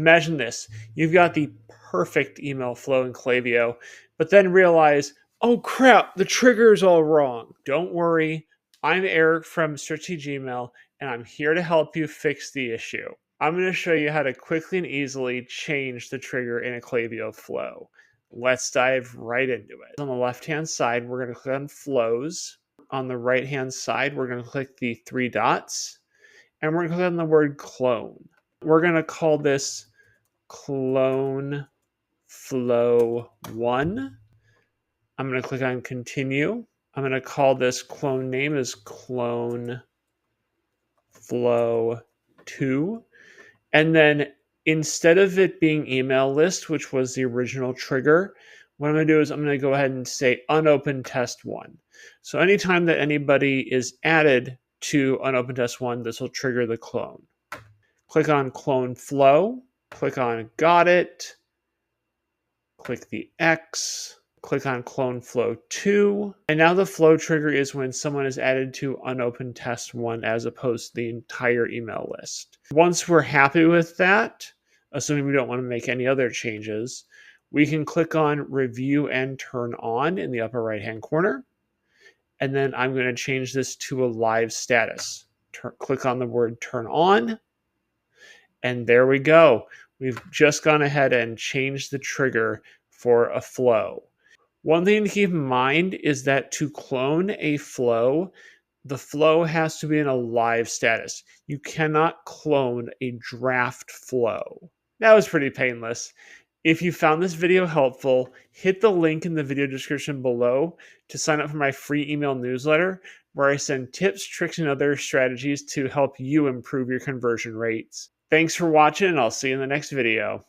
Imagine this. You've got the perfect email flow in Klaviyo, but then realize, oh crap, the trigger is all wrong. Don't worry. I'm Eric from Strategic Email, and I'm here to help you fix the issue. I'm going to show you how to quickly and easily change the trigger in a Klaviyo flow. Let's dive right into it. On the left-hand side, we're going to click on Flows. On the right-hand side, we're going to click the three dots, and we're going to click on the word Clone. We're going to call this Clone Flow 1. I'm going to click on Continue. I'm going to call this clone name as Clone Flow 2. And then instead of it being email list, which was the original trigger, what I'm going to do is I'm going to go ahead and say unopened test 1. So anytime that anybody is added to unopened test 1, this will trigger the clone. Click on Clone Flow, click on Got It, click the X, click on Clone Flow 2, and now the flow trigger is when someone is added to unopened test 1 as opposed to the entire email list. Once we're happy with that, assuming we don't want to make any other changes, we can click on Review and Turn On in the upper right-hand corner, and then I'm going to change this to a live status. Click on the word Turn On, and there we go. We've just gone ahead and changed the trigger for a flow. One thing to keep in mind is that to clone a flow, the flow has to be in a live status. You cannot clone a draft flow. That was pretty painless. If you found this video helpful, hit the link in the video description below to sign up for my free email newsletter, where I send tips, tricks, and other strategies to help you improve your conversion rates. Thanks for watching, and I'll see you in the next video.